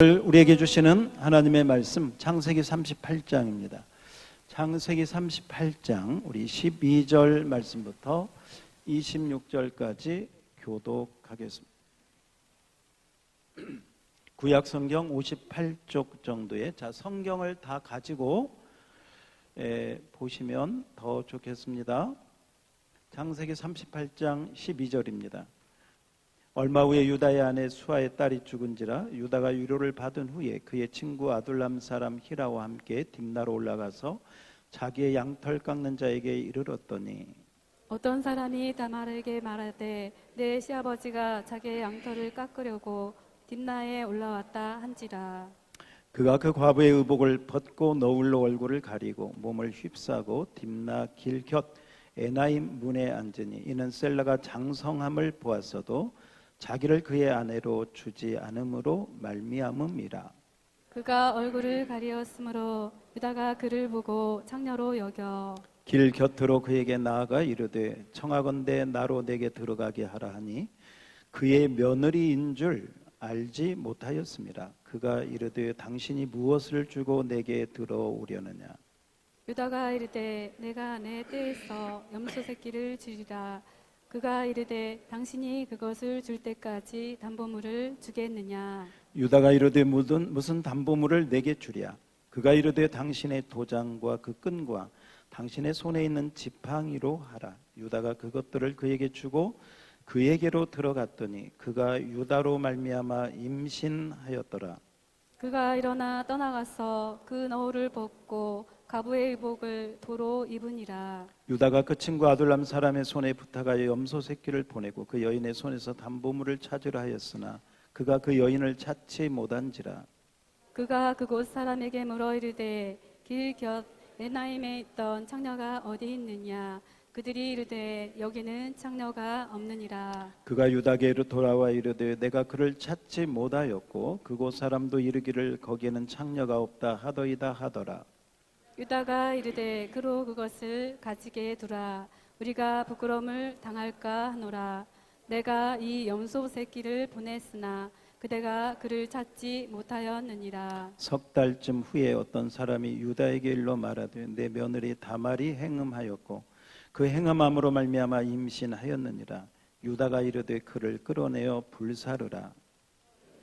우리에게 주시는 하나님의 말씀 창세기 38장입니다. 창세기 38장 우리 12절 말씀부터 26절까지 교독하겠습니다. 구약 성경 58쪽 정도의 성경을 다 가지고 보시면 더 좋겠습니다. 창세기 38장 12절입니다. 얼마 후에 유다의 아내 수아의 딸이 죽은지라 유다가 위로를 받은 후에 그의 친구 아둘람 사람 히라와 함께 딥나로 올라가서 자기의 양털 깎는 자에게 이르렀더니 어떤 사람이 다말에게 말하되 내 시아버지가 자기의 양털을 깎으려고 딥나에 올라왔다 한지라. 그가 그 과부의 의복을 벗고 너울로 얼굴을 가리고 몸을 휩싸고 딥나 길 곁 에나임 문에 앉으니 이는 셀라가 장성함을 보았어도 자기를 그의 아내로 주지 않음으로 말미암음이라. 그가 얼굴을 가리었으므로 유다가 그를 보고 창녀로 여겨 길 곁으로 그에게 나아가 이르되 청하건대 나로 내게 들어가게 하라 하니 그의 며느리인 줄 알지 못하였습니다. 그가 이르되 당신이 무엇을 주고 내게 들어오려느냐. 유다가 이르되 내가 내 떼에서 염소 새끼를 주리라. 그가 이르되 당신이 그것을 줄 때까지 담보물을 주겠느냐. 유다가 이르되 무슨 담보물을 내게 주랴. 그가 이르되 당신의 도장과 그 끈과 당신의 손에 있는 지팡이로 하라. 유다가 그것들을 그에게 주고 그에게로 들어갔더니 그가 유다로 말미암아 임신하였더라. 그가 일어나 떠나가서 그 너울을 벗고 가부의 의복을 도로 입으니라. 유다가 그 친구 아둘람 사람의 손에 부탁하여 염소 새끼를 보내고 그 여인의 손에서 담보물을 찾으려 하였으나 그가 그 여인을 찾지 못한지라. 그가 그곳 사람에게 물어 이르되 길 곁 에나임에 있던 창녀가 어디 있느냐. 그들이 이르되 여기는 창녀가 없느니라. 그가 유다에게로 돌아와 이르되 내가 그를 찾지 못하였고 그곳 사람도 이르기를 거기에는 창녀가 없다 하더이다 하더라. 유다가 이르되 그로 그것을 가지게 두라. 우리가 부끄러움을 당할까 하노라. 내가 이 염소 새끼를 보냈으나 그대가 그를 찾지 못하였느니라. 석 달쯤 후에 어떤 사람이 유다에게 일러 말하되 내 며느리 다말이 행음하였고 그 행음함으로 말미암아 임신하였느니라. 유다가 이르되 그를 끌어내어 불사르라.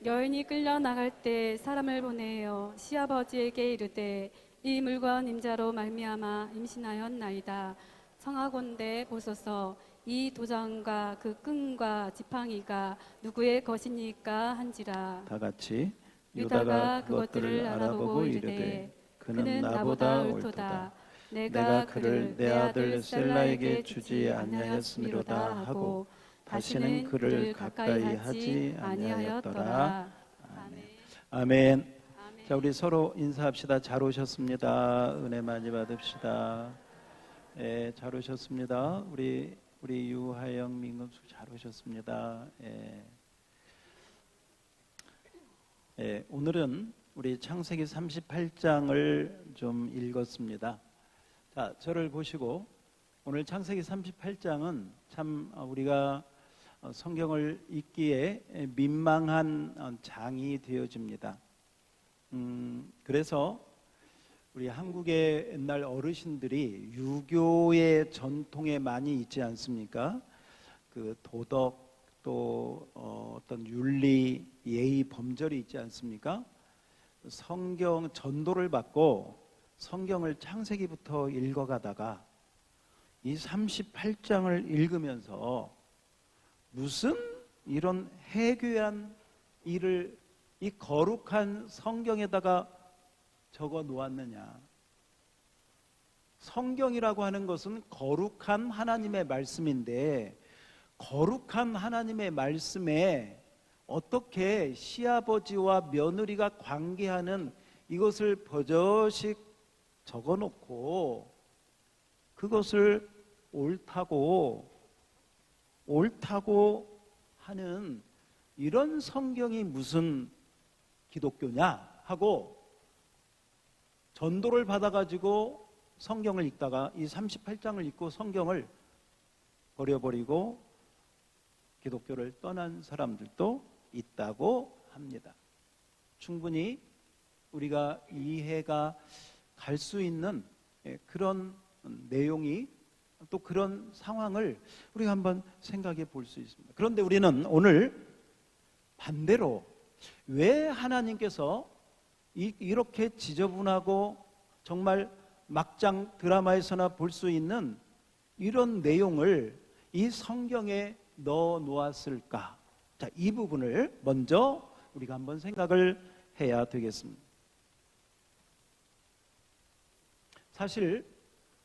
여인이 끌려 나갈 때 사람을 보내어 시아버지에게 이르되 이 물건 임자로 말미암아 임신하였나이다. 청하건대 보소서 이 도장과 그 끈과 지팡이가 누구의 것이니까 한지라. 다 같이 유다가 그것들을 알아보고 이르되 그는 나보다 옳도다. 내가 그를 내 아들 셀라에게 주지 아니하였음이로다 하고 다시는 그를 가까이 하지 아니하였더라. 아멘. 자, 우리 서로 인사합시다. 잘 오셨습니다. 은혜 많이 받읍시다. 잘 오셨습니다. 우리 유하영, 민금숙 잘 오셨습니다. 오늘은 우리 창세기 38장을 좀 읽었습니다. 자, 저를 보시고 오늘 창세기 38장은 참 우리가 성경을 읽기에 민망한 장이 되어집니다. 그래서 우리 한국의 옛날 어르신들이 유교의 전통에 많이 있지 않습니까? 그 도덕 또 어떤 윤리, 예의, 범절이 있지 않습니까? 성경 전도를 받고 성경을 창세기부터 읽어가다가 이 38장을 읽으면서 무슨 이런 해괴한 일을 이 거룩한 성경에다가 적어 놓았느냐. 성경이라고 하는 것은 거룩한 하나님의 말씀인데 거룩한 하나님의 말씀에 어떻게 시아버지와 며느리가 관계하는 이것을 버젓이 적어놓고 그것을 옳다고 하는 이런 성경이 무슨 기독교냐 하고 전도를 받아가지고 성경을 읽다가 이 38장을 읽고 성경을 버려버리고 기독교를 떠난 사람들도 있다고 합니다. 충분히 우리가 이해가 갈 수 있는 그런 내용이 또 그런 상황을 우리가 한번 생각해 볼 수 있습니다. 그런데 우리는 오늘 반대로 왜 하나님께서 이렇게 지저분하고 정말 막장 드라마에서나 볼 수 있는 이런 내용을 이 성경에 넣어 놓았을까? 자, 이 부분을 먼저 우리가 한번 생각을 해야 되겠습니다. 사실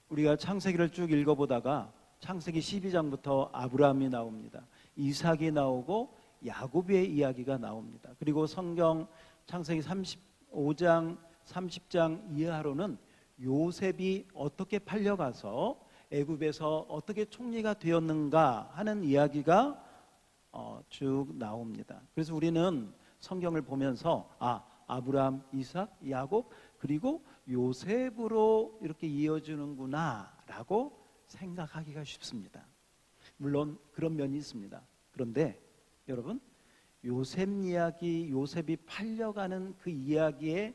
우리가 창세기를 쭉 읽어보다가 창세기 12장부터 아브라함이 나옵니다. 이삭이 나오고 야곱의 이야기가 나옵니다. 그리고 성경 창세기 35장, 30장 이하로는 요셉이 어떻게 팔려가서 애굽에서 어떻게 총리가 되었는가 하는 이야기가 쭉 나옵니다. 그래서 우리는 성경을 보면서 아브라함, 이삭, 야곱 그리고 요셉으로 이렇게 이어지는구나 라고 생각하기가 쉽습니다. 물론 그런 면이 있습니다. 그런데 여러분, 요셉 이야기, 요셉이 팔려가는 그 이야기의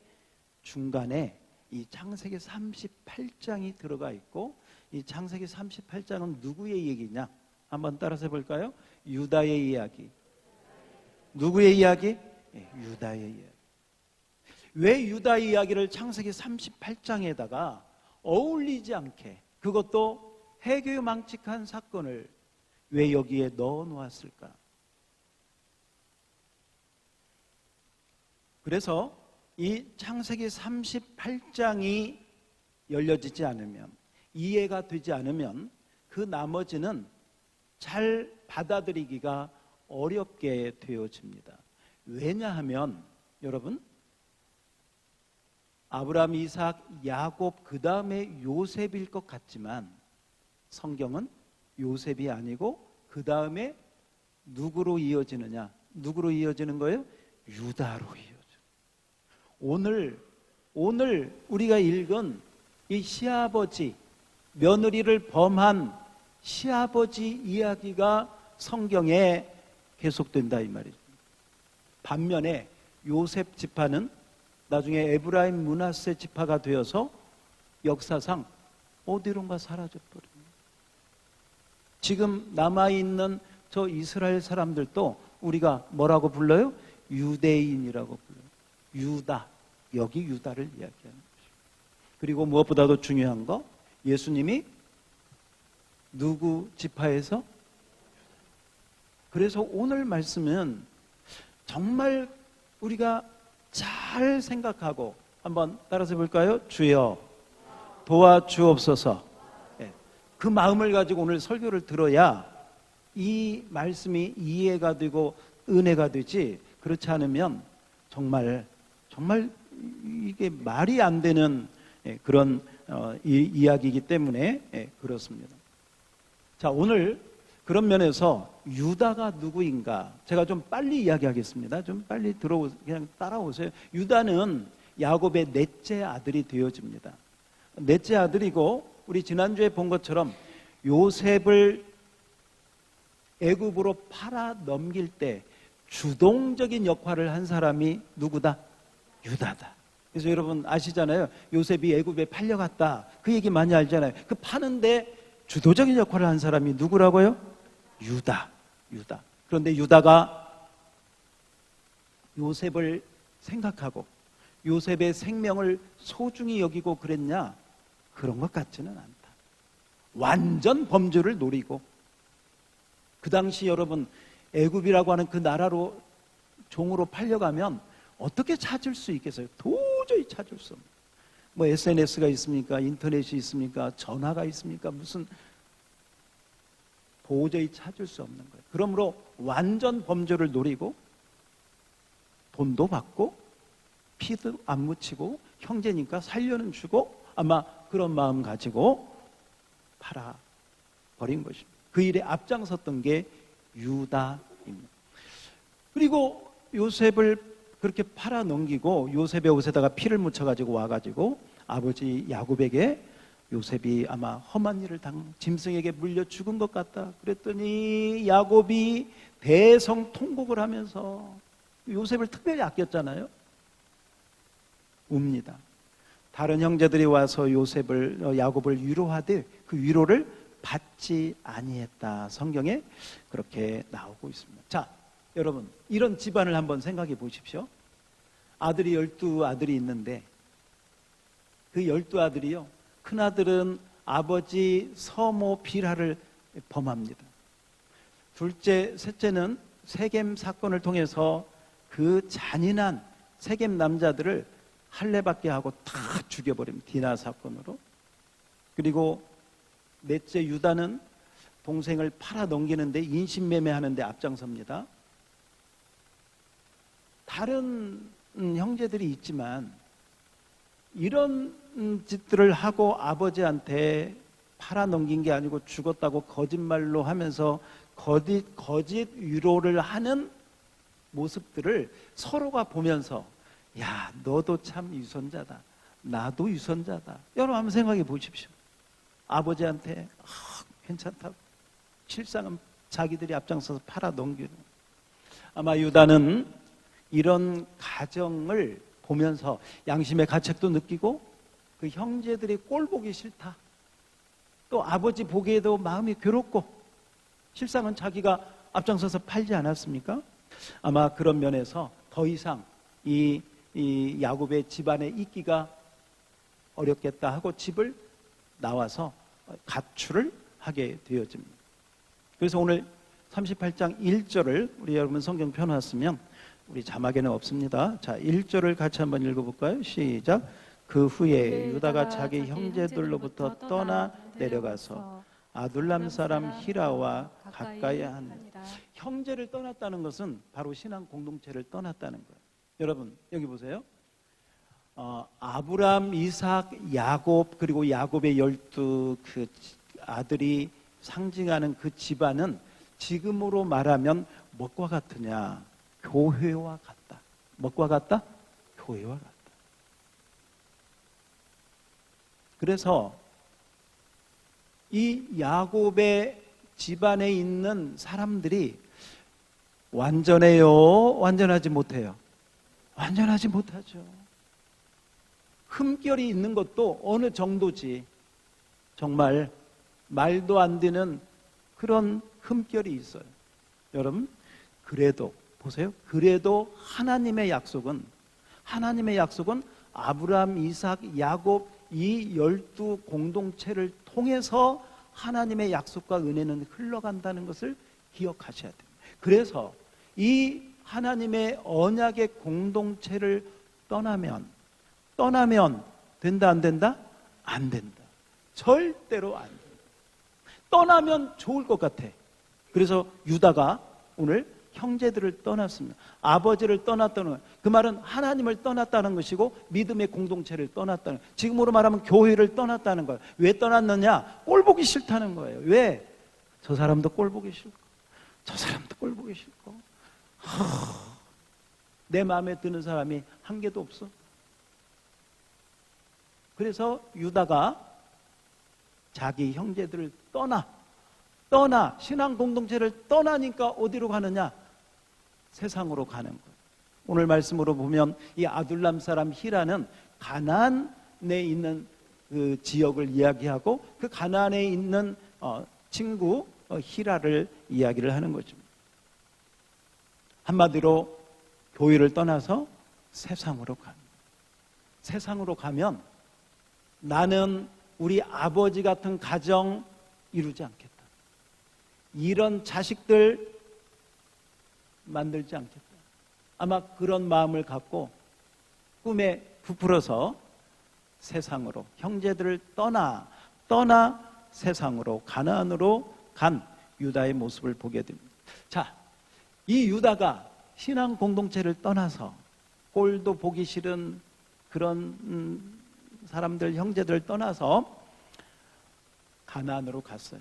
중간에 이 창세기 38장이 들어가 있고, 이 창세기 38장은 누구의 얘기냐? 한번 따라서 해볼까요? 유다의 이야기. 누구의 이야기? 유다의 이야기. 왜 유다의 이야기를 창세기 38장에다가 어울리지 않게, 그것도 해괴망측한 사건을 왜 여기에 넣어 놓았을까? 그래서 이 창세기 38장이 열려지지 않으면, 이해가 되지 않으면 그 나머지는 잘 받아들이기가 어렵게 되어집니다. 왜냐하면 여러분, 아브라함, 이삭, 야곱 그 다음에 요셉일 것 같지만 성경은 요셉이 아니고 그 다음에 누구로 이어지느냐? 누구로 이어지는 거예요? 유다로 이어져. 오늘 우리가 읽은 이 시아버지, 며느리를 범한 시아버지 이야기가 성경에 계속된다 이 말이죠. 반면에 요셉 지파는 나중에 에브라임 므낫세 지파가 되어서 역사상 어디론가 사라져버립니다. 지금 남아있는 저 이스라엘 사람들도 우리가 뭐라고 불러요? 유대인이라고 불러요. 유다, 여기 유다를 이야기하는 것이죠. 그리고 무엇보다도 중요한 거, 예수님이 누구 지파에서? 그래서 오늘 말씀은 정말 우리가 잘 생각하고 한번 따라서 볼까요? 주여 도와주옵소서. 그 마음을 가지고 오늘 설교를 들어야 이 말씀이 이해가 되고 은혜가 되지, 그렇지 않으면 정말 이게 말이 안 되는 그런 이야기이기 때문에 그렇습니다. 자, 오늘 그런 면에서 유다가 누구인가 제가 좀 빨리 이야기하겠습니다. 좀 빨리 그냥 따라오세요. 유다는 야곱의 넷째 아들이 되어집니다. 넷째 아들이고, 우리 지난주에 본 것처럼 요셉을 애굽으로 팔아 넘길 때 주동적인 역할을 한 사람이 누구다? 유다다. 그래서 여러분 아시잖아요. 요셉이 애굽에 팔려갔다. 그 얘기 많이 알잖아요. 그 파는데 주도적인 역할을 한 사람이 누구라고요? 유다. 그런데 유다가 요셉을 생각하고 요셉의 생명을 소중히 여기고 그랬냐? 그런 것 같지는 않다. 완전 범주를 노리고, 그 당시 여러분 애굽이라고 하는 그 나라로 종으로 팔려가면 어떻게 찾을 수 있겠어요? 도저히 찾을 수 없는. 뭐 SNS가 있습니까? 인터넷이 있습니까? 전화가 있습니까? 무슨, 도저히 찾을 수 없는 거예요. 그러므로 완전 범죄를 노리고 돈도 받고 피도 안 묻히고 형제니까 살려는 주고 아마 그런 마음 가지고 팔아버린 것입니다. 그 일에 앞장섰던 게 유다입니다. 그리고 요셉을 그렇게 팔아 넘기고 요셉의 옷에다가 피를 묻혀가지고 와가지고 아버지 야곱에게 요셉이 아마 험한 일을 짐승에게 물려 죽은 것 같다 그랬더니 야곱이 대성통곡을 하면서, 요셉을 특별히 아꼈잖아요. 웁니다. 다른 형제들이 와서 야곱을 위로하되 그 위로를 받지 아니했다. 성경에 그렇게 나오고 있습니다. 자, 여러분, 이런 집안을 한번 생각해 보십시오. 아들이 12아들이 있는데 그 12아들이요, 큰아들은 아버지 서모 빌하를 범합니다. 둘째, 셋째는 세겜 사건을 통해서 그 잔인한 세겜 남자들을 할례받게 하고 다 죽여버립니다. 디나 사건으로. 그리고 넷째 유다는 동생을 팔아 넘기는데, 인신매매하는데 앞장섭니다. 다른 형제들이 있지만 이런 짓들을 하고 아버지한테 팔아 넘긴 게 아니고 죽었다고 거짓말로 하면서 거짓 위로를 하는 모습들을 서로가 보면서, 야, 너도 참 유선자다, 나도 유선자다. 여러분 한번 생각해 보십시오. 아버지한테 괜찮다고, 실상은 자기들이 앞장서서 팔아 넘기는. 아마 유다는 이런 가정을 보면서 양심의 가책도 느끼고, 그 형제들이 꼴 보기 싫다, 또 아버지 보기에도 마음이 괴롭고, 실상은 자기가 앞장서서 팔지 않았습니까? 아마 그런 면에서 더 이상 이 야곱의 집안에 있기가 어렵겠다 하고 집을 나와서 가출을 하게 되어집니다. 그래서 오늘 38장 1절을 우리 여러분 성경 펴놨으면, 우리 자막에는 없습니다. 자, 1절을 같이 한번 읽어볼까요? 시작. 그 후에 유다가 자기 형제들로부터 떠나 내려가서 아둘람 사람 히라와 가까이 하니라. 형제를 떠났다는 것은 바로 신앙 공동체를 떠났다는 거예요. 여러분 여기 보세요. 아브람, 이삭, 야곱, 그리고 야곱의 12 그 아들이 상징하는 그 집안은 지금으로 말하면 무엇과 같으냐? 교회와 같다. 무엇과 같다? 교회와 같다. 그래서 이 야곱의 집안에 있는 사람들이 완전해요? 완전하지 못해요? 완전하지 못하죠. 흠결이 있는 것도 어느 정도지. 정말 말도 안 되는 그런 흠결이 있어요. 여러분, 그래도 보세요. 그래도 하나님의 약속은 아브라함, 이삭, 야곱 이 12 공동체를 통해서 하나님의 약속과 은혜는 흘러간다는 것을 기억하셔야 됩니다. 그래서 이 하나님의 언약의 공동체를 떠나면 된다 안 된다? 안 된다. 절대로 안 된다. 떠나면 좋을 것 같아. 그래서 유다가 오늘 형제들을 떠났습니다. 아버지를 떠났다는, 그 말은 하나님을 떠났다는 것이고 믿음의 공동체를 떠났다는, 지금으로 말하면 교회를 떠났다는 거예요. 왜 떠났느냐? 꼴 보기 싫다는 거예요. 왜? 저 사람도 꼴 보기 싫고 저 사람도 꼴 보기 싫고 내 마음에 드는 사람이 한 개도 없어. 그래서 유다가 자기 형제들을 떠나 신앙 공동체를 떠나니까 어디로 가느냐? 세상으로 가는 거예요. 오늘 말씀으로 보면 이 아둘람 사람 히라는 가나안에 있는 그 지역을 이야기하고 그 가나안에 있는 친구 히라를 이야기를 하는 거죠. 한마디로 교회를 떠나서 세상으로 갑니다. 세상으로 가면 나는 우리 아버지 같은 가정 이루지 않겠다. 이런 자식들 만들지 않겠다. 아마 그런 마음을 갖고 꿈에 부풀어서 세상으로, 형제들을 떠나 세상으로, 가나안으로 간 유다의 모습을 보게 됩니다. 자, 이 유다가 신앙 공동체를 떠나서 꼴도 보기 싫은 그런 사람들, 형제들을 떠나서 가나안으로 갔어요.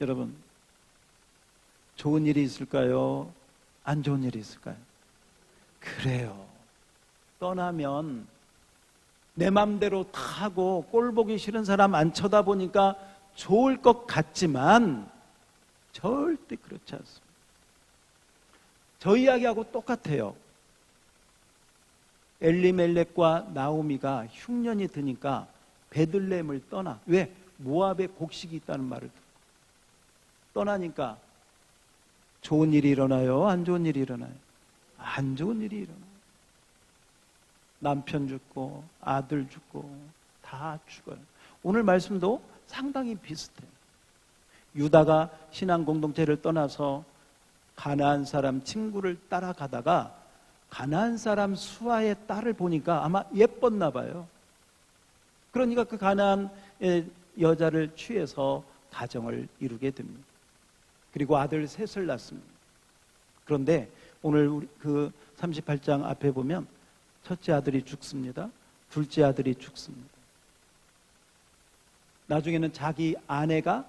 여러분, 좋은 일이 있을까요? 안 좋은 일이 있을까요? 그래요. 떠나면 내 맘대로 다 하고 꼴 보기 싫은 사람 안 쳐다보니까 좋을 것 같지만 절대 그렇지 않습니다. 저 이야기하고 똑같아요. 엘리멜렉과 나오미가 흉년이 드니까 베들레헴을 떠나. 왜? 모압에 곡식이 있다는 말을 듣고. 떠나니까 좋은 일이 일어나요? 안 좋은 일이 일어나요? 안 좋은 일이 일어나요. 남편 죽고 아들 죽고 다 죽어요. 오늘 말씀도 상당히 비슷해요. 유다가 신앙 공동체를 떠나서 가나안 사람 친구를 따라가다가 가나안 사람 수아의 딸을 보니까 아마 예뻤나 봐요. 그러니까 그 가나안의 여자를 취해서 가정을 이루게 됩니다. 그리고 아들 셋을 낳습니다. 그런데 오늘 우리 그 38장 앞에 보면 첫째 아들이 죽습니다. 둘째 아들이 죽습니다. 나중에는 자기 아내가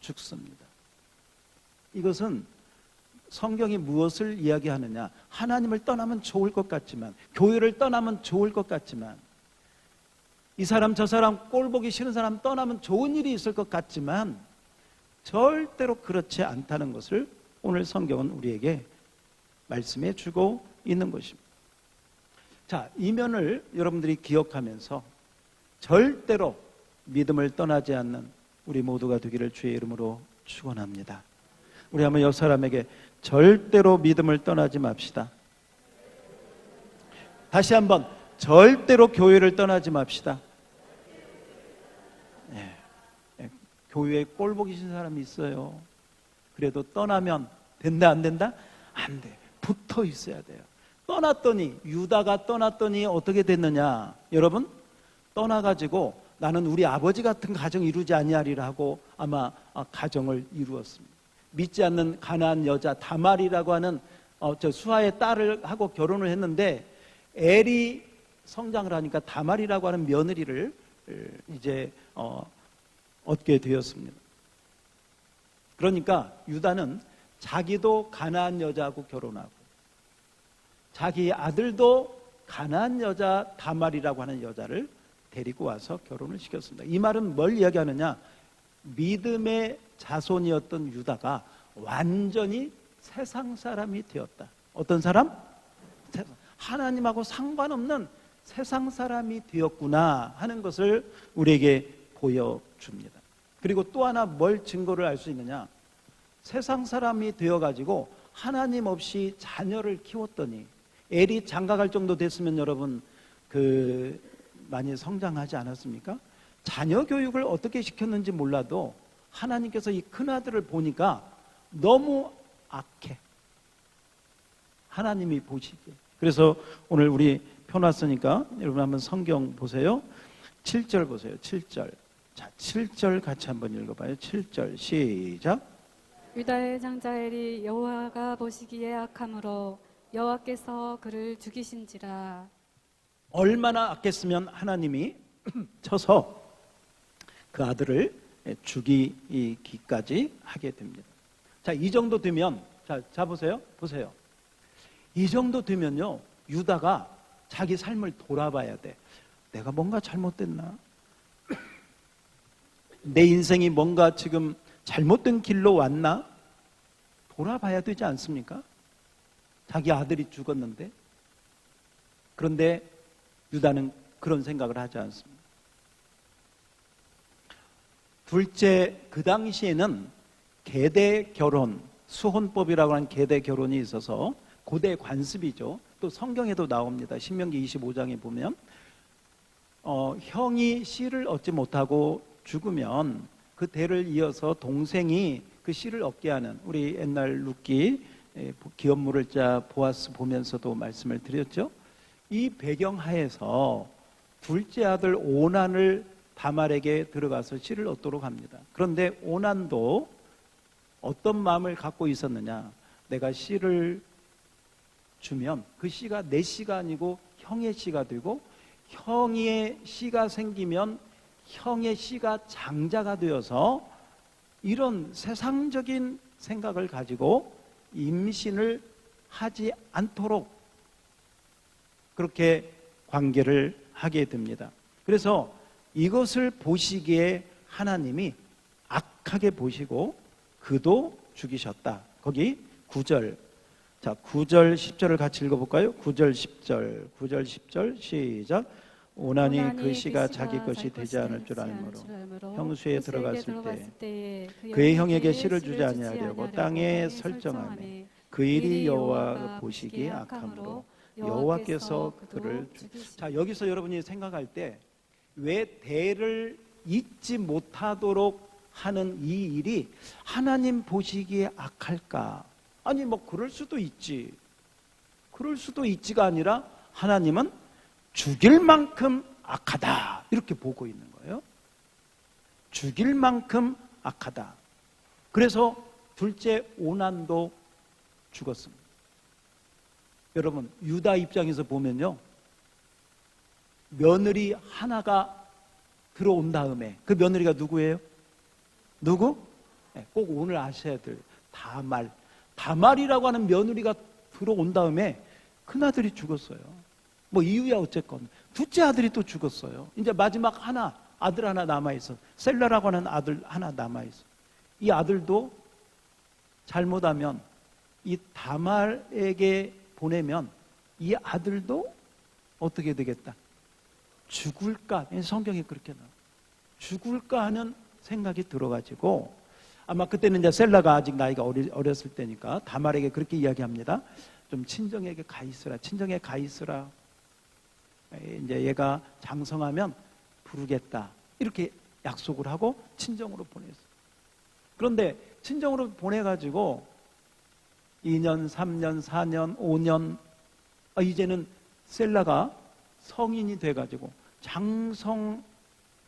죽습니다. 이것은 성경이 무엇을 이야기하느냐? 하나님을 떠나면 좋을 것 같지만, 교회를 떠나면 좋을 것 같지만, 이 사람 저 사람 꼴 보기 싫은 사람 떠나면 좋은 일이 있을 것 같지만 절대로 그렇지 않다는 것을 오늘 성경은 우리에게 말씀해 주고 있는 것입니다. 자, 이 면을 여러분들이 기억하면서 절대로 믿음을 떠나지 않는 우리 모두가 되기를 주의 이름으로 축원합니다. 우리 한번 옆 사람에게 절대로 믿음을 떠나지 맙시다. 다시 한번 절대로 교회를 떠나지 맙시다. 교회에 꼴 보기 싫은 사람이 있어요. 그래도 떠나면 된다 안 된다? 안 돼. 붙어 있어야 돼요. 떠났더니 유다가 떠났더니 어떻게 됐느냐? 여러분, 떠나가지고 나는 우리 아버지 같은 가정 이루지 아니하리라 하고 아마 가정을 이루었습니다. 믿지 않는 가나안 여자 다말이라고 하는 저 수아의 딸을 하고 결혼을 했는데 엘이 성장을 하니까 다말이라고 하는 며느리를 이제 얻게 되었습니다. 그러니까 유다는 자기도 가나안 여자하고 결혼하고 자기 아들도 가나안 여자 다말이라고 하는 여자를 데리고 와서 결혼을 시켰습니다. 이 말은 뭘 이야기하느냐? 믿음의 자손이었던 유다가 완전히 세상 사람이 되었다. 어떤 사람? 하나님하고 상관없는 세상 사람이 되었구나 하는 것을 우리에게 보여줍니다. 그리고 또 하나 뭘 증거를 알 수 있느냐? 세상 사람이 되어가지고 하나님 없이 자녀를 키웠더니 엘이 장가갈 정도 됐으면 여러분 많이 성장하지 않았습니까? 자녀 교육을 어떻게 시켰는지 몰라도 하나님께서 이 큰아들을 보니까 너무 악해. 하나님이 보시기에. 그래서 오늘 우리 펴놨으니까 여러분 한번 성경 보세요. 7절 보세요. 7절. 자, 7절 같이 한번 읽어봐요. 7절 시작. 유다의 장자 엘이 여호와가 보시기에 악함으로 여호와께서 그를 죽이신지라. 얼마나 악했으면 하나님이 쳐서 그 아들을 죽이기까지 하게 됩니다. 자, 이 정도 되면 자 보세요. 이 정도 되면요, 유다가 자기 삶을 돌아봐야 돼. 내가 뭔가 잘못됐나? 내 인생이 뭔가 지금 잘못된 길로 왔나? 돌아봐야 되지 않습니까? 자기 아들이 죽었는데. 그런데 유다는 그런 생각을 하지 않습니다. 둘째, 그 당시에는 계대 결혼, 수혼법이라고 하는 계대 결혼이 있어서 고대 관습이죠. 또 성경에도 나옵니다. 신명기 25장에 보면 형이 씨를 얻지 못하고 죽으면 그 대를 이어서 동생이 그 씨를 얻게 하는, 우리 옛날 룻기 기업물을 자 보아스 보면서도 말씀을 드렸죠. 이 배경 하에서 둘째 아들 오난을 다말에게 들어가서 씨를 얻도록 합니다. 그런데 오난도 어떤 마음을 갖고 있었느냐? 내가 씨를 주면 그 씨가 내 씨가 아니고 형의 씨가 되고, 형의 씨가 생기면 형의 씨가 장자가 되어서, 이런 세상적인 생각을 가지고 임신을 하지 않도록 그렇게 관계를 하게 됩니다. 그래서 이것을 보시기에 하나님이 악하게 보시고 그도 죽이셨다. 거기 9절, 자, 9절 10절을 같이 읽어볼까요? 9절 10절 9절 10절 시작. 오나니 그 씨가 자기 것이 되지 않을 줄 알므로 형수에 들어갔을 때 그의 형에게 씨를 주지 아니하려고 땅에 설정하매 그 일이 여호와가 보시기에 악함으로 여호와께서 그를 자, 여기서 여러분이 생각할 때 왜 대를 잊지 못하도록 하는 이 일이 하나님 보시기에 악할까? 아니 뭐 그럴 수도 있지. 그럴 수도 있지가 아니라 하나님은 죽일 만큼 악하다 이렇게 보고 있는 거예요. 죽일 만큼 악하다. 그래서 둘째 오난도 죽었습니다. 여러분 유다 입장에서 보면요, 며느리 하나가 들어온 다음에 그 며느리가 누구예요? 누구? 꼭 오늘 아셔야 될 다말이라고 하는 며느리가 들어온 다음에 큰아들이 죽었어요. 뭐 이유야 어쨌건 둘째 아들이 또 죽었어요. 이제 마지막 아들 하나 남아있어. 셀라라고 하는 아들 하나 남아있어. 이 아들도 잘못하면 이 다말에게 보내면 이 아들도 어떻게 되겠다? 죽을까? 성경에 그렇게 나와요. 죽을까 하는 생각이 들어가지고 아마 그때는 이제 셀라가 아직 나이가 어렸을 때니까 다말에게 그렇게 이야기합니다. 좀 친정에게 가 있으라. 친정에 가 있으라. 이제 얘가 장성하면 부르겠다. 이렇게 약속을 하고 친정으로 보냈어요. 그런데 친정으로 보내가지고 2년, 3년, 4년, 5년 이제는 셀라가 성인이 돼가지고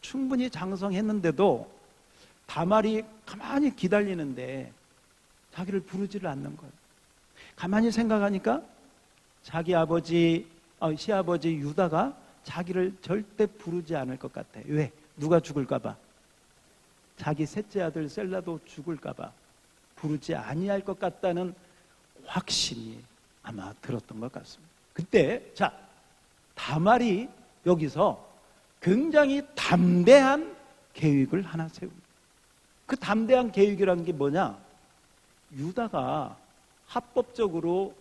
충분히 장성했는데도 다말이 가만히 기다리는데 자기를 부르지를 않는 거예요. 가만히 생각하니까 자기 시아버지 유다가 자기를 절대 부르지 않을 것 같아. 왜? 누가 죽을까 봐. 자기 셋째 아들 셀라도 죽을까 봐 부르지 아니할 것 같다는 확신이 아마 들었던 것 같습니다. 그때 다말이 여기서 굉장히 담대한 계획을 하나 세웁니다. 그 담대한 계획이라는 게 뭐냐? 유다가 합법적으로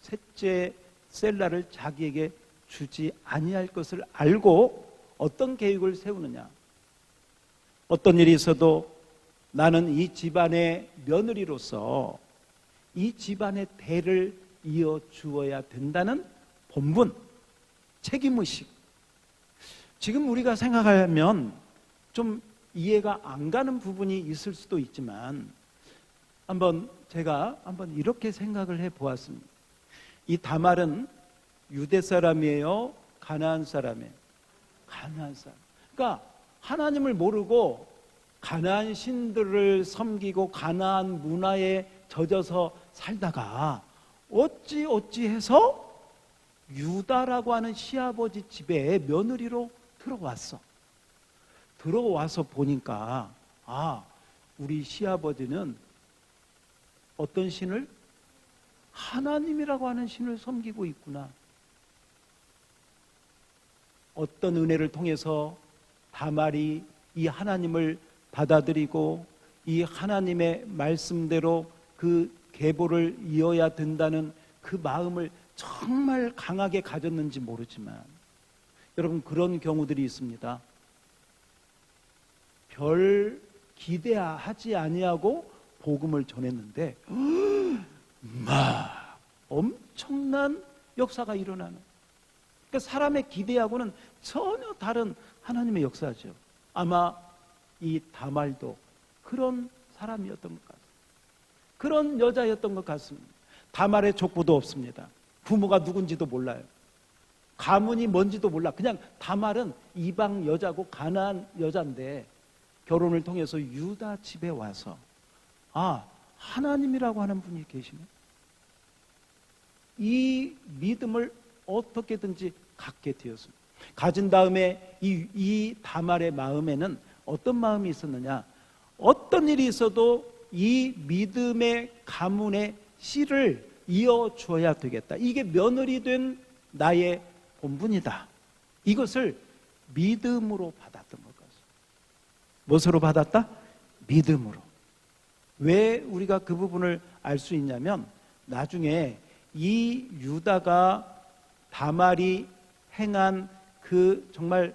셋째 셀라를 자기에게 주지 아니할 것을 알고 어떤 계획을 세우느냐? 어떤 일이 있어도 나는 이 집안의 며느리로서 이 집안의 대를 이어 주어야 된다는 본분, 책임의식. 지금 우리가 생각하면 좀 이해가 안 가는 부분이 있을 수도 있지만 제가 한번 이렇게 생각을 해 보았습니다. 이 다말은 유대 사람이에요? 가나안 사람이에요? 가나안 사람. 그러니까 하나님을 모르고 가나안 신들을 섬기고 가나안 문화에 져져서 살다가 어찌해서 유다라고 하는 시아버지 집에 며느리로 들어와서 보니까 우리 시아버지는 어떤 신을? 하나님이라고 하는 신을 섬기고 있구나. 어떤 은혜를 통해서 다말이 이 하나님을 받아들이고 이 하나님의 말씀대로 그 계보를 이어야 된다는 그 마음을 정말 강하게 가졌는지 모르지만 여러분 그런 경우들이 있습니다. 별 기대하지 아니하고 복음을 전했는데 막 엄청난 역사가 일어나는, 그러니까 사람의 기대하고는 전혀 다른 하나님의 역사죠. 아마 이 다말도 그런 사람이었던 것 같습니다. 그런 여자였던 것 같습니다. 다말의 족보도 없습니다. 부모가 누군지도 몰라요. 가문이 뭔지도 몰라. 그냥 다말은 이방 여자고 가나안 여자인데 결혼을 통해서 유다 집에 와서 하나님이라고 하는 분이 계시네. 이 믿음을 어떻게든지 갖게 되었습니다. 가진 다음에 이 다말의 마음에는 어떤 마음이 있었느냐? 어떤 일이 있어도 이 믿음의 가문의 씨를 이어줘야 되겠다. 이게 며느리 된 나의 본분이다. 이것을 믿음으로 받았던 것 같습니다. 무엇으로 받았다? 믿음으로. 왜 우리가 그 부분을 알 수 있냐면 나중에 이 유다가 다말이 행한 그 정말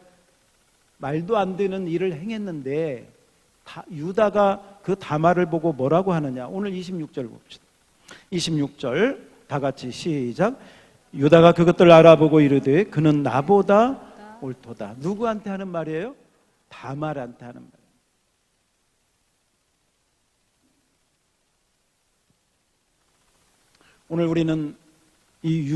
말도 안 되는 일을 행했는데 유다가 그 다말을 보고 뭐라고 하느냐. 오늘 26절 봅시다. 26절 다 같이 시작. 유다가 그것들을 알아보고 이르되 그는 나보다 옳도다. 누구한테 하는 말이에요? 다말한테 하는 말이에요. 오늘 우리는 이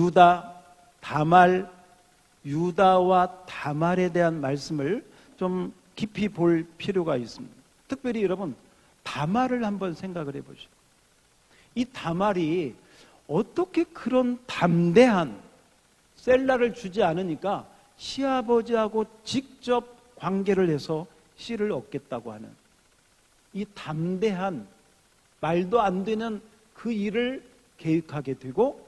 유다와 다말에 대한 말씀을 좀 깊이 볼 필요가 있습니다. 특별히 여러분, 다말을 한번 생각을 해보시죠. 이 다말이 어떻게 그런 담대한 셀라를 주지 않으니까 시아버지하고 직접 관계를 해서 씨를 얻겠다고 하는 이 담대한 말도 안 되는 그 일을 계획하게 되고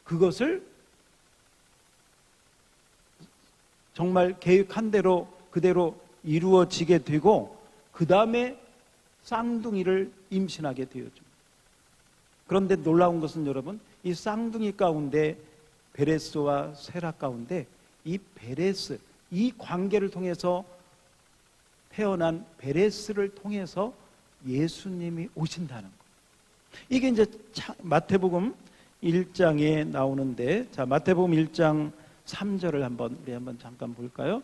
그것을 정말 계획한 대로 그대로 이루어지게 되고 그 다음에 쌍둥이를 임신하게 되어집니다. 그런데 놀라운 것은 여러분, 이 쌍둥이 가운데 베레스와 세라 가운데 이 베레스, 이 관계를 통해서 태어난 베레스를 통해서 예수님이 오신다는 거예요. 이게 이제 마태복음 1장에 나오는데, 자, 마태복음 1장 3절을 우리 한번 잠깐 볼까요?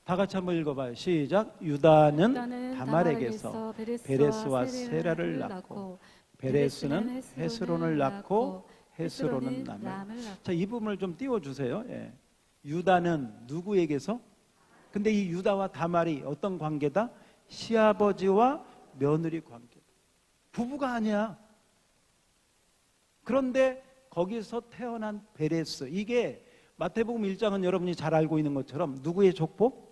다 같이 한번 읽어봐요. 시작. 유다는 다말에게서 베레스와 세라를 낳고 베레스는 헤스론을 낳고 헤스론은 남을. 자, 이 부분을 좀 띄워주세요. 예. 유다는 누구에게서? 근데 이 유다와 다말이 어떤 관계다? 시아버지와 며느리 관계다. 부부가 아니야. 그런데 거기서 태어난 베레스, 이게 마태복음 1장은 여러분이 잘 알고 있는 것처럼 누구의 족보?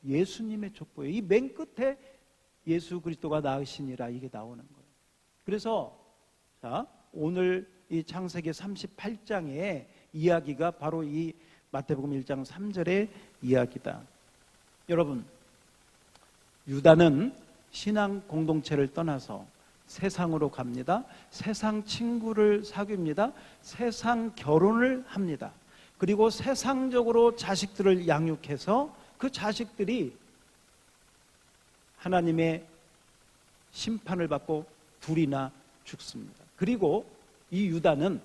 예수님의 족보예요. 이 맨 끝에 예수 그리스도가 낳으시니라 이게 나오는 거예요. 그래서 자, 오늘 이 창세기 38장의 이야기가 바로 이 마태복음 1장 3절의 이야기다. 여러분, 유다는 신앙 공동체를 떠나서 세상으로 갑니다. 세상 친구를 사귀입니다. 세상 결혼을 합니다. 그리고 세상적으로 자식들을 양육해서 그 자식들이 하나님의 심판을 받고 둘이나 죽습니다. 그리고 이 유다는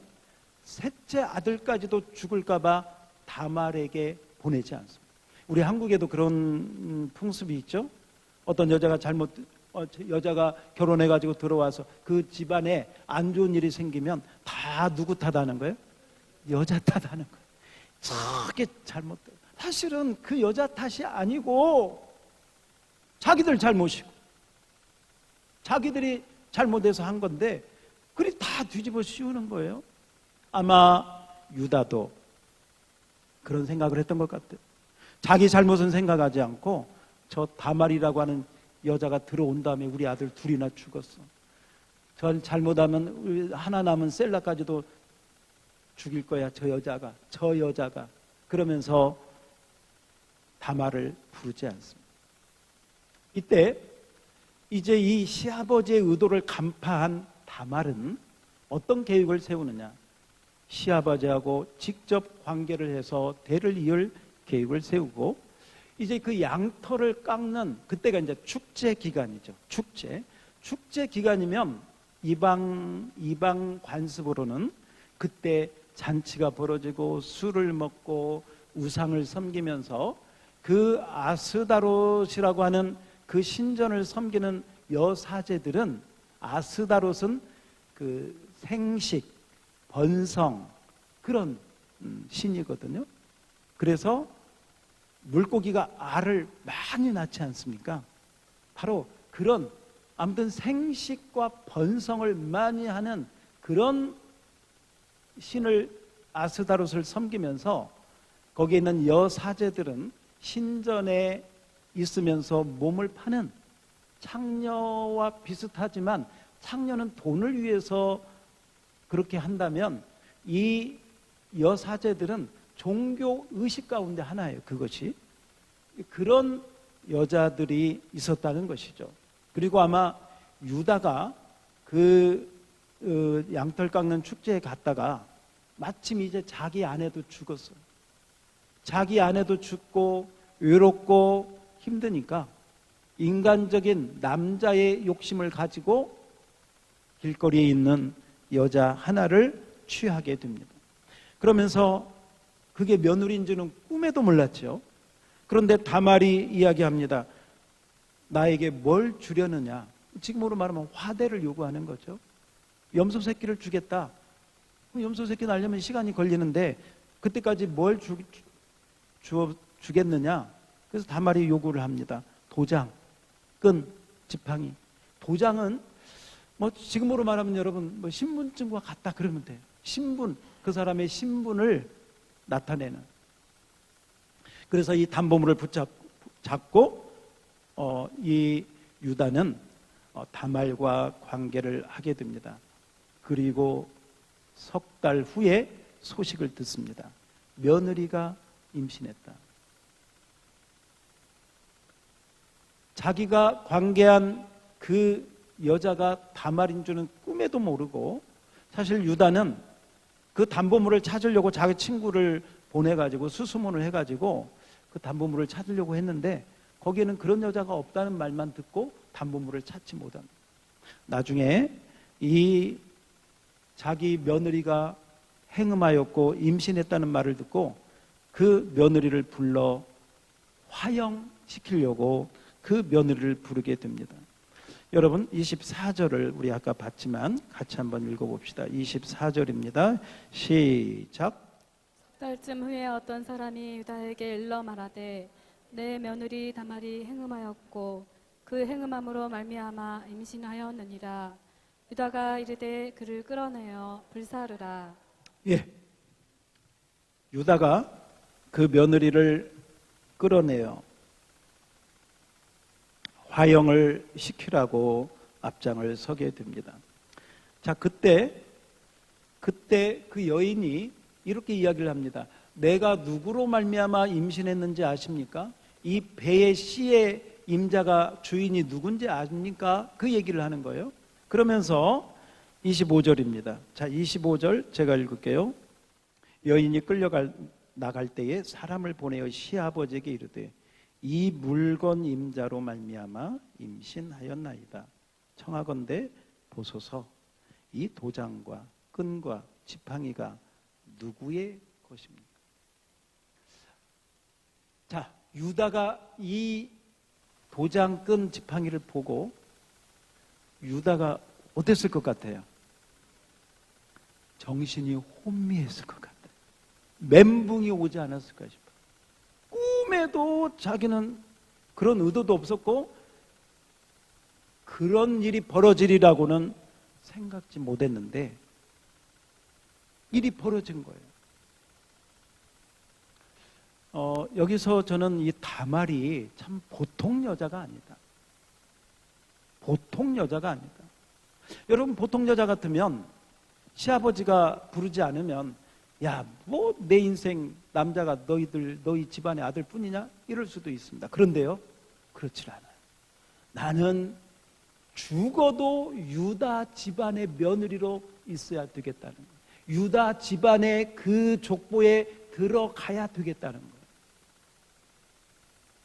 셋째 아들까지도 죽을까 봐 다말에게 보내지 않습니다. 우리 한국에도 그런 풍습이 있죠. 어떤 여자가 여자가 결혼해가지고 들어와서 그 집안에 안 좋은 일이 생기면 다 누구 탓하는 거예요? 여자 탓하는 거예요. 저게 잘못돼. 사실은 그 여자 탓이 아니고 자기들 잘못이고 자기들이 잘못해서 한 건데 그리 다 뒤집어 씌우는 거예요. 아마 유다도 그런 생각을 했던 것 같아요. 자기 잘못은 생각하지 않고 저 다말이라고 하는 여자가 들어온 다음에 우리 아들 둘이나 죽었어. 저 잘못하면 하나 남은 셀라까지도 죽일 거야. 저 여자가 그러면서 다말을 부르지 않습니다. 이때 이제 이 시아버지의 의도를 간파한 다말은 어떤 계획을 세우느냐? 시아버지하고 직접 관계를 해서 대를 이을 계획을 세우고 이제 그 양털을 깎는 그때가 이제 축제 기간이죠. 축제 기간이면 이방 관습으로는 그때 잔치가 벌어지고 술을 먹고 우상을 섬기면서 그 아스다롯이라고 하는 그 신전을 섬기는 여사제들은 아스다롯은 그 생식, 번성 그런 신이거든요. 그래서 물고기가 알을 많이 낳지 않습니까? 바로 그런 아무튼 생식과 번성을 많이 하는 그런 신을 아스다롯을 섬기면서 거기에 있는 여사제들은 신전에 있으면서 몸을 파는 창녀와 비슷하지만 창녀는 돈을 위해서 그렇게 한다면 이 여사제들은 종교 의식 가운데 하나예요. 그것이 그런 여자들이 있었다는 것이죠. 그리고 아마 유다가 그 양털 깎는 축제에 갔다가 마침 이제 자기 아내도 죽었어요. 자기 아내도 죽고 외롭고 힘드니까 인간적인 남자의 욕심을 가지고 길거리에 있는 여자 하나를 취하게 됩니다. 그러면서 그게 며느리인 줄은 꿈에도 몰랐죠. 그런데 다말이 이야기합니다. 나에게 뭘 주려느냐. 지금으로 말하면 화대를 요구하는 거죠. 염소 새끼를 주겠다. 염소 새끼 날려면 시간이 걸리는데 그때까지 뭘 주겠느냐. 그래서 다말이 요구를 합니다. 도장, 끈, 지팡이. 도장은 뭐 지금으로 말하면 여러분 뭐 신분증과 같다 그러면 돼요. 신분, 그 사람의 신분을 나타내는. 그래서 이 담보물을 붙잡고 이 유다는 다말과 관계를 하게 됩니다. 그리고 석 달 후에 소식을 듣습니다. 며느리가 임신했다. 자기가 관계한 그 여자가 다말인 줄은 꿈에도 모르고, 사실 유다는 그 담보물을 찾으려고 자기 친구를 보내가지고 수소문을 해가지고 그 담보물을 찾으려고 했는데 거기에는 그런 여자가 없다는 말만 듣고 담보물을 찾지 못합니다. 나중에 이 자기 며느리가 행음하였고 임신했다는 말을 듣고 그 며느리를 불러 화형시키려고 그 며느리를 부르게 됩니다. 여러분 24절을 우리 아까 봤지만 같이 한번 읽어봅시다. 24절입니다. 시작. 석 달쯤 후에 어떤 사람이 유다에게 일러 말하되 내 며느리 다말이 행음하였고 그 행음함으로 말미암아 임신하였느니라. 유다가 이르되 그를 끌어내어 불사르라. 예, 유다가 그 며느리를 끌어내어 화형을 시키라고 앞장을 서게 됩니다. 자, 그때 그 여인이 이렇게 이야기를 합니다. 내가 누구로 말미암아 임신했는지 아십니까? 이 배의 씨의 임자가 주인이 누군지 아십니까? 그 얘기를 하는 거예요. 그러면서 25절입니다. 자, 25절 제가 읽을게요. 여인이 나갈 때에 사람을 보내어 시아버지에게 이르되 이 물건 임자로 말미암아 임신하였나이다. 청하건대 보소서 이 도장과 끈과 지팡이가 누구의 것입니까? 자, 유다가 이 도장, 끈, 지팡이를 보고 유다가 어땠을 것 같아요? 정신이 혼미했을 것 같아요. 멘붕이 오지 않았을까 싶어요. 꿈에도 자기는 그런 의도도 없었고 그런 일이 벌어지리라고는 생각지 못했는데 일이 벌어진 거예요. 여기서 저는 이 다말이 참 보통 여자가 아니다. 보통 여자가 아니다. 여러분 보통 여자 같으면 시아버지가 부르지 않으면 야, 뭐 내 인생 남자가 너희 집안의 아들뿐이냐? 이럴 수도 있습니다. 그런데요, 그렇지 않아요. 나는 죽어도 유다 집안의 며느리로 있어야 되겠다는 거예요. 유다 집안의 그 족보에 들어가야 되겠다는 거예요.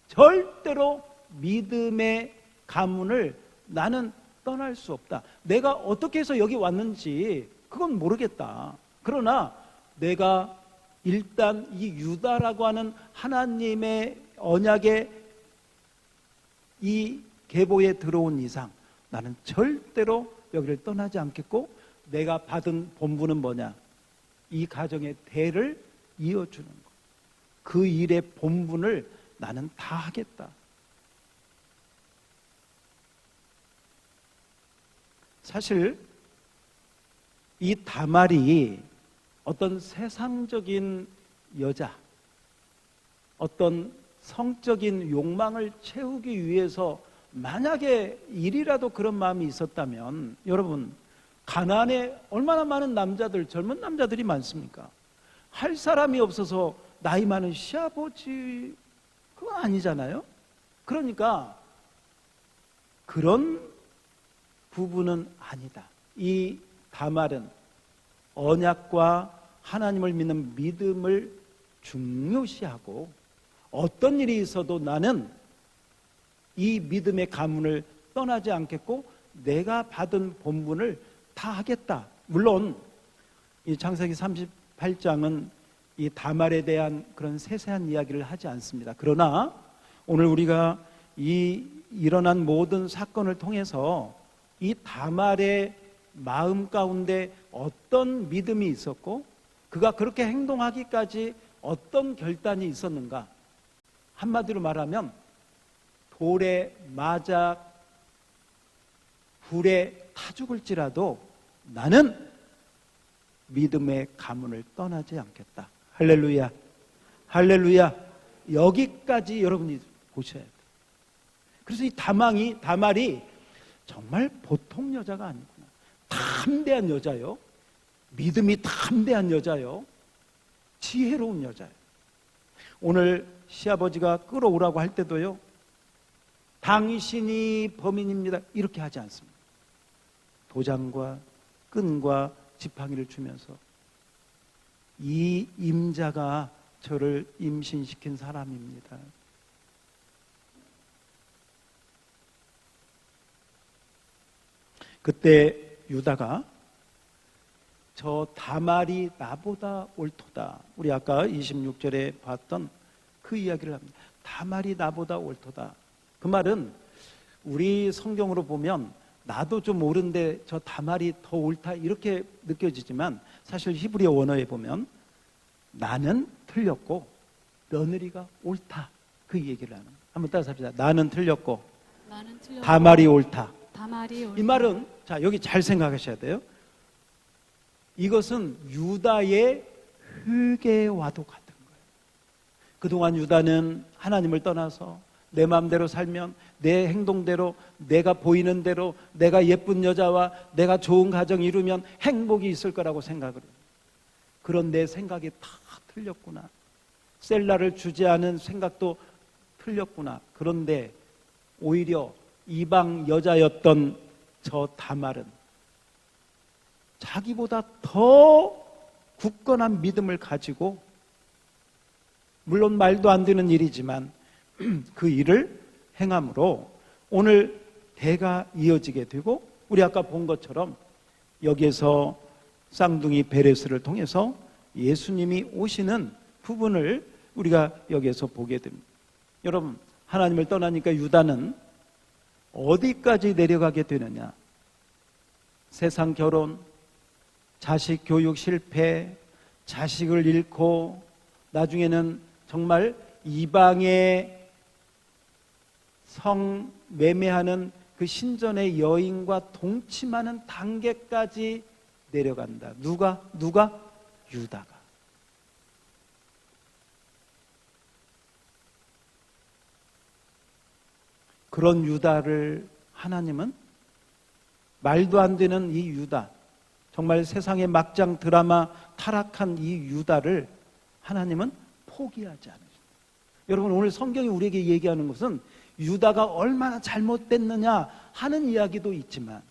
절대로 믿음의 가문을 나는 떠날 수 없다. 내가 어떻게 해서 여기 왔는지 그건 모르겠다. 그러나 내가 일단 이 유다라고 하는 하나님의 언약의 이 계보에 들어온 이상 나는 절대로 여기를 떠나지 않겠고 내가 받은 본분은 뭐냐? 이 가정의 대를 이어주는 것. 그 일의 본분을 나는 다 하겠다. 사실 이 다말이 어떤 세상적인 여자, 어떤 성적인 욕망을 채우기 위해서 만약에 일이라도 그런 마음이 있었다면 여러분 가나안에 얼마나 많은 남자들, 젊은 남자들이 많습니까? 할 사람이 없어서 나이 많은 시아버지 그건 아니잖아요. 그러니까 그런 부분은 아니다. 이 다말은 언약과 하나님을 믿는 믿음을 중요시하고 어떤 일이 있어도 나는 이 믿음의 가문을 떠나지 않겠고 내가 받은 본분을 다 하겠다. 물론 이 창세기 38장은 이 다말에 대한 그런 세세한 이야기를 하지 않습니다. 그러나 오늘 우리가 이 일어난 모든 사건을 통해서 이 다말의 마음 가운데 어떤 믿음이 있었고 그가 그렇게 행동하기까지 어떤 결단이 있었는가. 한마디로 말하면 돌에 맞아 불에 타 죽을지라도 나는 믿음의 가문을 떠나지 않겠다. 할렐루야. 할렐루야. 여기까지 여러분이 보셔야 돼요. 그래서 이 다말이 정말 보통 여자가 아니구나. 담대한 여자요. 믿음이 담대한 여자요. 지혜로운 여자요. 오늘 시아버지가 끌어오라고 할 때도요. 당신이 범인입니다. 이렇게 하지 않습니다. 도장과 끈과 지팡이를 주면서 이 임자가 저를 임신시킨 사람입니다. 그때 유다가 저 다말이 나보다 옳도다. 우리 아까 26절에 봤던 그 이야기를 합니다. 다말이 나보다 옳도다. 그 말은 우리 성경으로 보면 나도 좀 옳은데 저 다말이 더 옳다 이렇게 느껴지지만 사실 히브리어 원어에 보면 나는 틀렸고 며느리가 옳다 그 얘기를 하는 거예요. 한번 따라서 합시다. 나는 틀렸고 다말이 옳다. 이 말은 자 여기 잘 생각하셔야 돼요. 이것은 유다의 회개와도 같은 거예요. 그동안 유다는 하나님을 떠나서 내 마음대로 살면 내 행동대로 내가 보이는 대로 내가 예쁜 여자와 내가 좋은 가정 이루면 행복이 있을 거라고 생각을 해요. 그런 내 생각이 다 틀렸구나. 셀라를 주지 않은 생각도 틀렸구나. 그런데 오히려 이방 여자였던 저 다말은 자기보다 더 굳건한 믿음을 가지고 물론 말도 안 되는 일이지만 그 일을 행함으로 오늘 대가 이어지게 되고 우리 아까 본 것처럼 여기에서 쌍둥이 베레스를 통해서 예수님이 오시는 부분을 우리가 여기에서 보게 됩니다. 여러분 하나님을 떠나니까 유다는 어디까지 내려가게 되느냐. 세상 결혼, 자식 교육 실패, 자식을 잃고 나중에는 정말 이방의 성 매매하는 그 신전의 여인과 동침하는 단계까지 내려간다. 누가? 유다가. 그런 유다를 하나님은 말도 안 되는 이 유다, 정말 세상의 막장 드라마 타락한 이 유다를 하나님은 포기하지 않으십니다. 여러분 오늘 성경이 우리에게 얘기하는 것은 유다가 얼마나 잘못됐느냐 하는 이야기도 있지만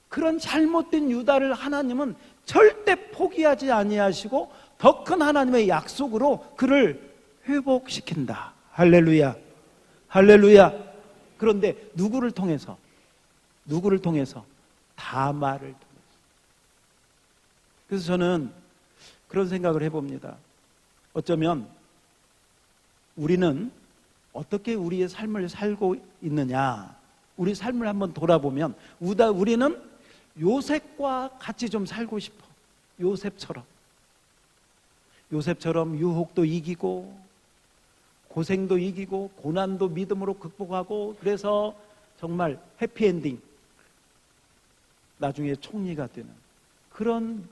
그런 잘못된 유다를 하나님은 절대 포기하지 아니하시고 더 큰 하나님의 약속으로 그를 회복시킨다. 할렐루야. 할렐루야. 그런데 누구를 통해서? 다말을 통해서. 그래서 저는 그런 생각을 해봅니다. 어쩌면 우리는 어떻게 우리의 삶을 살고 있느냐, 우리 삶을 한번 돌아보면 우리는 요셉과 같이 좀 살고 싶어. 요셉처럼 유혹도 이기고 고생도 이기고 고난도 믿음으로 극복하고 그래서 정말 해피엔딩, 나중에 총리가 되는 그런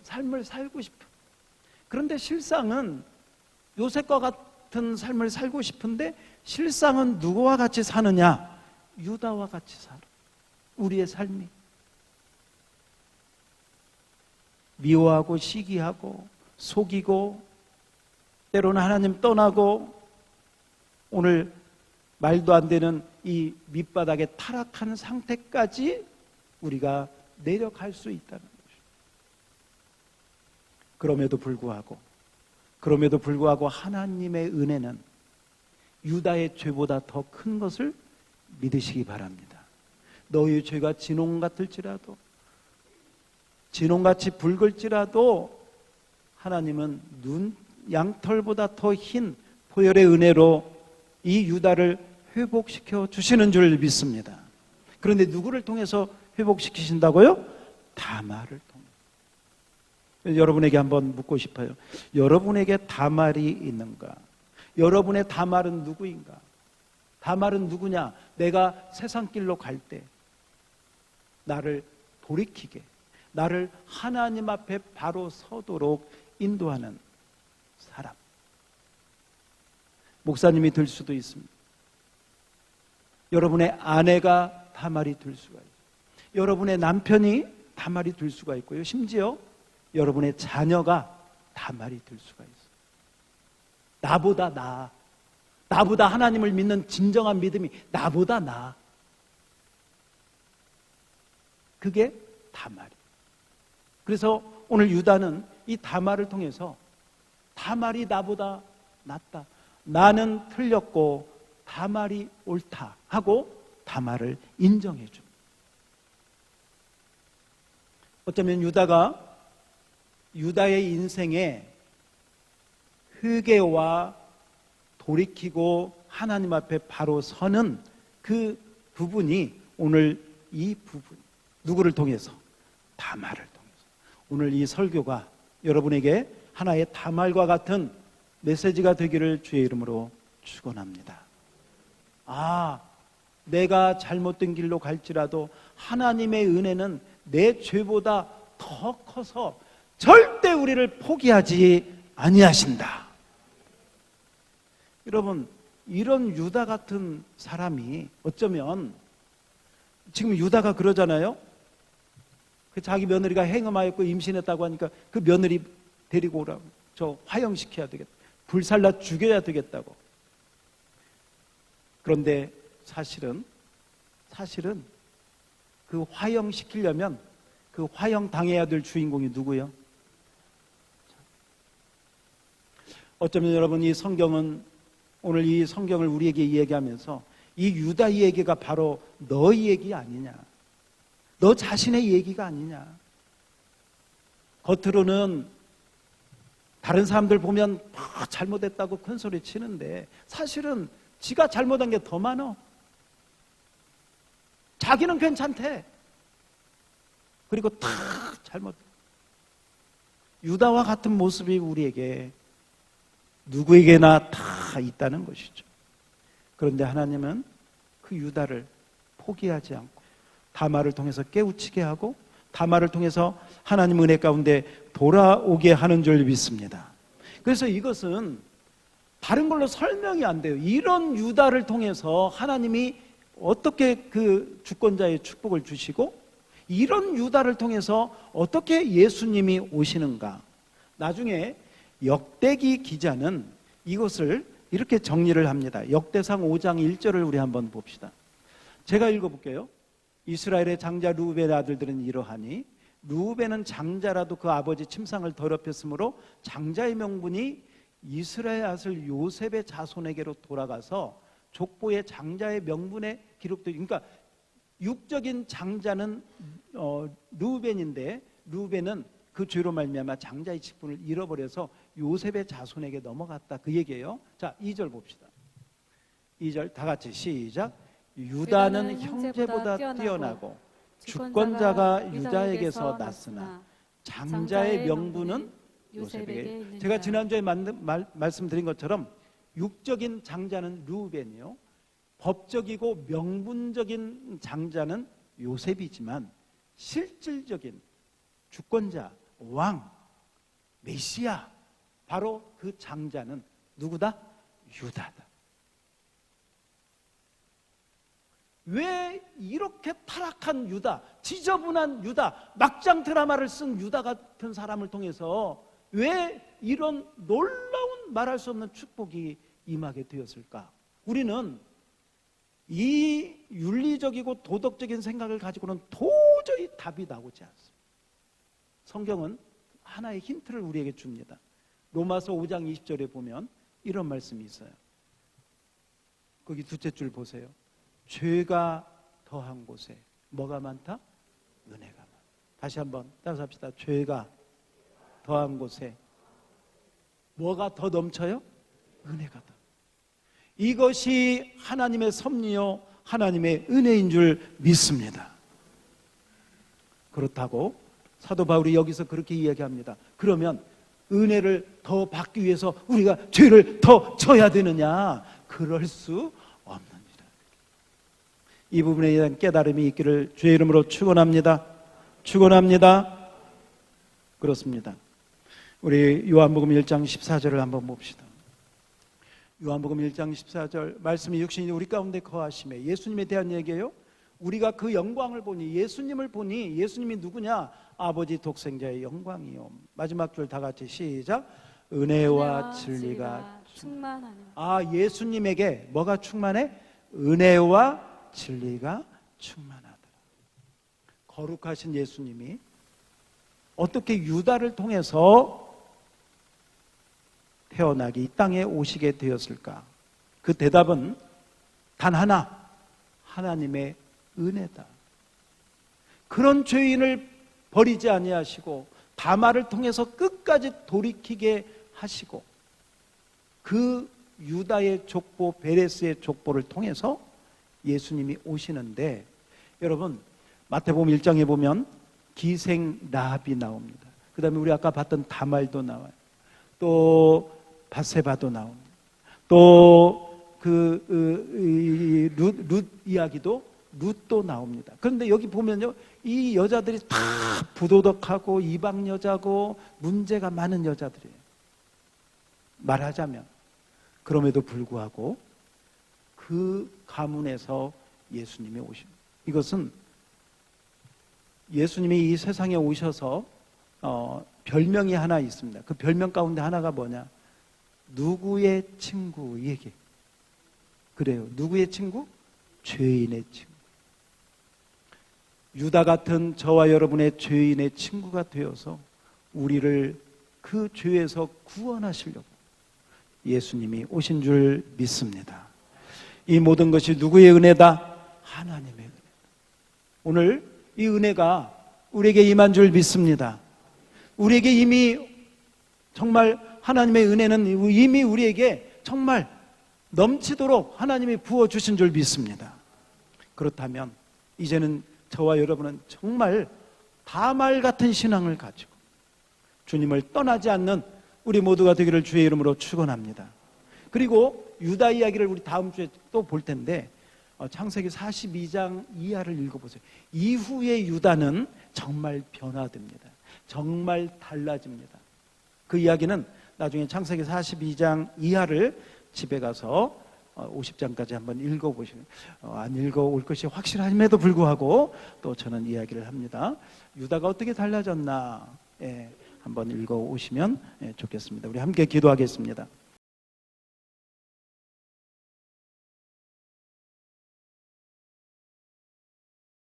삶을 살고 싶어. 그런데 실상은 요셉과 같은 삶을 살고 싶은데 실상은 누구와 같이 사느냐? 유다와 같이 살아. 우리의 삶이 미워하고 시기하고 속이고 때로는 하나님 떠나고 오늘 말도 안 되는 이 밑바닥에 타락한 상태까지 우리가 내려갈 수 있다는 것이죠. 그럼에도 불구하고 하나님의 은혜는 유다의 죄보다 더 큰 것을 믿으시기 바랍니다. 너희 죄가 진홍 같을지라도, 진홍같이 붉을지라도 하나님은 양털보다 더 흰 보혈의 은혜로 이 유다를 회복시켜 주시는 줄 믿습니다. 그런데 누구를 통해서 회복시키신다고요? 다말을 통해. 여러분에게 한번 묻고 싶어요. 여러분에게 다말이 있는가? 여러분의 다말은 누구인가? 다말은 누구냐? 내가 세상 길로 갈 때 나를 돌이키게, 나를 하나님 앞에 바로 서도록 인도하는 사람. 목사님이 될 수도 있습니다. 여러분의 아내가 다말이 될 수가 있어요. 여러분의 남편이 다말이 될 수가 있고요. 심지어 여러분의 자녀가 다말이 될 수가 있어요. 나보다 나아. 나보다 하나님을 믿는 진정한 믿음이 나보다 나아. 그게 다말이. 그래서 오늘 유다는 이 다말을 통해서 다말이 나보다 낫다. 나는 틀렸고 다말이 옳다 하고 다말을 인정해 줍니다. 어쩌면 유다의 인생에 회개와 돌이키고 하나님 앞에 바로 서는 그 부분이 오늘 이 부분, 누구를 통해서? 다말을 통해서. 오늘 이 설교가 여러분에게 하나의 다말과 같은 메시지가 되기를 주의 이름으로 축원합니다. 내가 잘못된 길로 갈지라도 하나님의 은혜는 내 죄보다 더 커서 절대 우리를 포기하지 아니하신다. 여러분, 이런 유다 같은 사람이 어쩌면 지금 유다가 그러잖아요. 자기 며느리가 행음하였고 임신했다고 하니까 그 며느리 데리고 오라고, 저 화형시켜야 되겠다, 불살라 죽여야 되겠다고. 그런데 사실은 그 화형시키려면 그 화형 당해야 될 주인공이 누구요? 어쩌면 여러분, 이 성경은, 오늘 이 성경을 우리에게 이야기하면서 이 유다 얘기가 바로 너의 얘기 아니냐, 너 자신의 얘기가 아니냐. 겉으로는 다른 사람들 보면 잘못했다고 큰 소리 치는데 사실은 지가 잘못한 게 더 많아. 자기는 괜찮대. 그리고 다 잘못. 유다와 같은 모습이 우리에게 누구에게나 다 있다는 것이죠. 그런데 하나님은 그 유다를 포기하지 않고 다말을 통해서 깨우치게 하고 다말을 통해서 하나님 은혜 가운데 돌아오게 하는 줄 믿습니다. 그래서 이것은 다른 걸로 설명이 안 돼요. 이런 유다를 통해서 하나님이 어떻게 그 주권자의 축복을 주시고 이런 유다를 통해서 어떻게 예수님이 오시는가. 나중에 역대기 기자는 이것을 이렇게 정리를 합니다. 역대상 5장 1절을 우리 한번 봅시다. 제가 읽어볼게요. 이스라엘의 장자 루벤의 아들들은 이러하니 루벤은 장자라도 그 아버지 침상을 더럽혔으므로 장자의 명분이 이스라엘 아들 요셉의 자손에게로 돌아가서 족보의 장자의 명분에 기록되어, 그러니까 육적인 장자는 루벤인데 루벤은 그 죄로 말미암아 장자의 직분을 잃어버려서 요셉의 자손에게 넘어갔다, 그 얘기예요. 자, 2절 봅시다. 2절 다 같이 시작. 유다는 형제보다 뛰어나고 주권자가 유다에게서 났으나 장자의 명분은 요셉에게 있느니라. 제가 지난주에 말씀드린 것처럼 육적인 장자는 루벤이요, 법적이고 명분적인 장자는 요셉이지만 실질적인 주권자, 왕, 메시아, 바로 그 장자는 누구다? 유다다. 왜 이렇게 타락한 유다, 지저분한 유다, 막장 드라마를 쓴 유다 같은 사람을 통해서 왜 이런 놀라운 말할 수 없는 축복이 임하게 되었을까? 우리는 이 윤리적이고 도덕적인 생각을 가지고는 도저히 도저히 답이 나오지 않습니다. 성경은 하나의 힌트를 우리에게 줍니다. 로마서 5장 20절에 보면 이런 말씀이 있어요. 거기 둘째 줄 보세요. 죄가 더한 곳에 뭐가 많다? 은혜가 많다. 다시 한번 따라서 합시다. 죄가 더한 곳에 뭐가 더 넘쳐요? 은혜가 더. 이것이 하나님의 섭리요 하나님의 은혜인 줄 믿습니다. 그렇다고 사도 바울이 여기서 그렇게 이야기합니다. 그러면 은혜를 더 받기 위해서 우리가 죄를 더 져야 되느냐? 그럴 수 없느니라. 이 부분에 대한 깨달음이 있기를 주의 이름으로 축원합니다. 축원합니다. 그렇습니다. 우리 요한복음 1장 14절을 한번 봅시다. 요한복음 1장 14절 말씀이 육신이 우리 가운데 거하심에 예수님에 대한 얘기예요. 우리가 그 영광을 보니 예수님을 보니 예수님이 누구냐? 아버지 독생자의 영광이요. 마지막 줄 다 같이 시작. 은혜와 진리가 충만하니. 예수님에게 뭐가 충만해? 은혜와 진리가 충만하더라. 거룩하신 예수님이 어떻게 유다를 통해서 태어나기 이 땅에 오시게 되었을까? 그 대답은 단 하나, 하나님의 은혜다. 그런 죄인을 버리지 아니하시고 다말을 통해서 끝까지 돌이키게 하시고 그 유다의 족보 베레스의 족보를 통해서 예수님이 오시는데, 여러분 마태복음 1장에 보면 기생 라합이 나옵니다. 그 다음에 우리 아까 봤던 다말도 나와요. 또 바세바도 나옵니다. 또 룻 이야기도 룻도 나옵니다. 그런데 여기 보면요, 이 여자들이 다 부도덕하고 이방 여자고 문제가 많은 여자들이에요. 말하자면. 그럼에도 불구하고 그 가문에서 예수님이 오십니다. 이것은 예수님이 이 세상에 오셔서 별명이 하나 있습니다. 그 별명 가운데 하나가 뭐냐? 누구의 친구 얘기. 그래요. 누구의 친구? 죄인의 친구. 유다 같은 저와 여러분의 죄인의 친구가 되어서 우리를 그 죄에서 구원하시려고 예수님이 오신 줄 믿습니다. 이 모든 것이 누구의 은혜다? 하나님의 은혜다. 오늘 이 은혜가 우리에게 임한 줄 믿습니다. 우리에게 이미 정말 하나님의 은혜는 이미 우리에게 정말 넘치도록 하나님이 부어주신 줄 믿습니다. 그렇다면 이제는 저와 여러분은 정말 다말 같은 신앙을 가지고 주님을 떠나지 않는 우리 모두가 되기를 주의 이름으로 축원합니다. 그리고 유다 이야기를 우리 다음 주에 또 볼 텐데 창세기 42장 이하를 읽어보세요. 이후의 유다는 정말 변화됩니다. 정말 달라집니다. 그 이야기는 나중에 창세기 42장 이하를 집에 가서 50장까지 한번 읽어보시면 안 읽어올 것이 확실함에도 불구하고 또 저는 이야기를 합니다. 유다가 어떻게 달라졌나 한번 읽어오시면 좋겠습니다. 우리 함께 기도하겠습니다.